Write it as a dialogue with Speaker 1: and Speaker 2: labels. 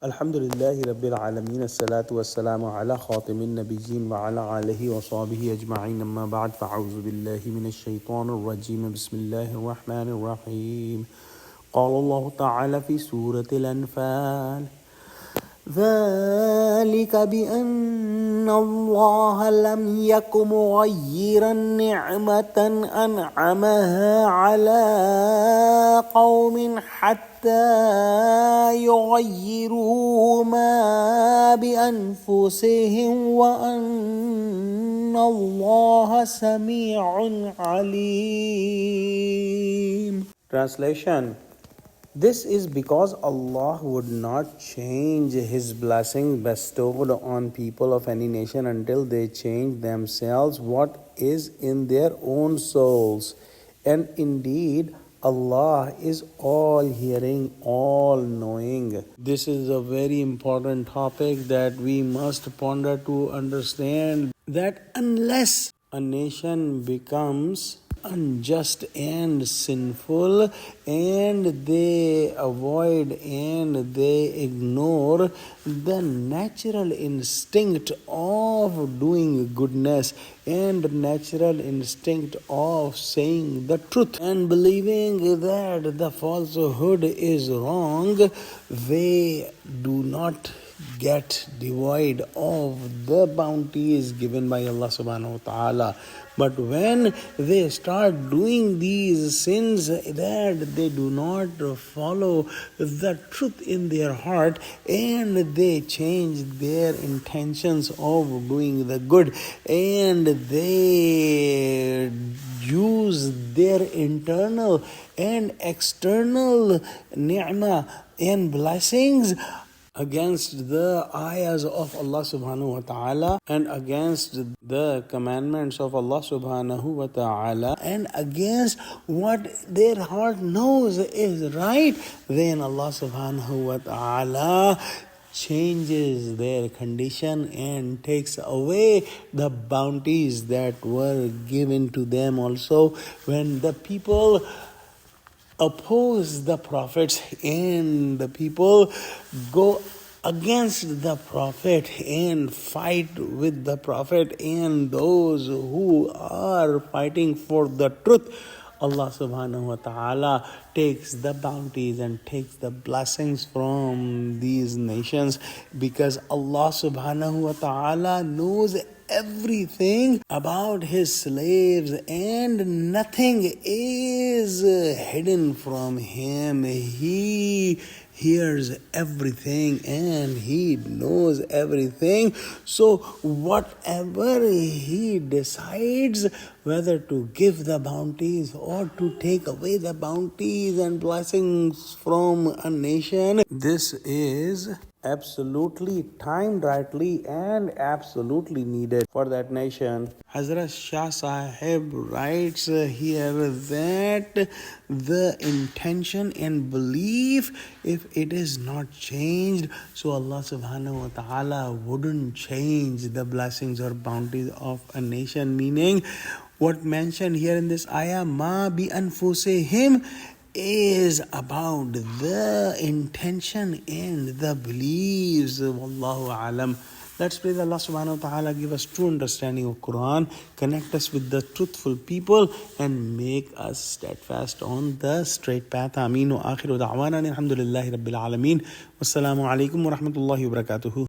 Speaker 1: الحمد لله رب العالمين الصلاة والسلام على خاتم النبيين وعلى آله وصحبه أجمعين أما بعد فأعوذ بالله من الشيطان الرجيم بسم الله الرحمن الرحيم قال الله تعالى في سورة الأنفال ذلك بأن الله لم يك مغيرا نعمة أنعمها على قوم حتى يغيروا ما بأنفسهم وأن الله سميع عليم. Translation: This is because Allah would not change His blessing bestowed on people of any nation until they change themselves what is in their own souls. And indeed, Allah is all-hearing, all-knowing. This is a very important topic that we must ponder to understand that unless a nation becomes unjust and sinful and they avoid and they ignore the natural instinct of doing goodness and natural instinct of saying the truth and believing that the falsehood is wrong, they do not get devoid of the bounties given by Allah subhanahu wa ta'ala. But when they start doing these sins that they do not follow the truth in their heart and they change their intentions of doing the good and they use their internal and external ni'mah and blessings against the ayahs of Allah subhanahu wa ta'ala and against the commandments of Allah subhanahu wa ta'ala and against what their heart knows is right, then Allah subhanahu wa ta'ala changes their condition and takes away the bounties that were given to them. Also, when the people oppose the prophets and the people go against the prophet and fight with the prophet and those who are fighting for the truth, Allah subhanahu wa ta'ala takes the bounties and takes the blessings from these nations because Allah subhanahu wa ta'ala knows everything about His slaves and nothing is hidden from Him. He hears everything and He knows everything. So whatever He decides, whether to give the bounties or to take away the bounties and blessings from a nation, this is absolutely timed rightly and absolutely needed for that nation. Hazrat Shah Sahib writes here that the intention and belief, if it is not changed, so Allah subhanahu wa ta'ala wouldn't change the blessings or bounties of a nation. Meaning, what mentioned here in this ayah, ma bi anfusihim, is about the intention and the beliefs. Wallahu alam. Let's pray that Allah subhanahu wa ta'ala give us true understanding of Quran, connect us with the truthful people and make us steadfast on the straight path. Ameen wa akhiru da'wana alhamdulillahi rabbil alameen. Wassalamu alaikum wa rahmatullahi wa barakatuhu.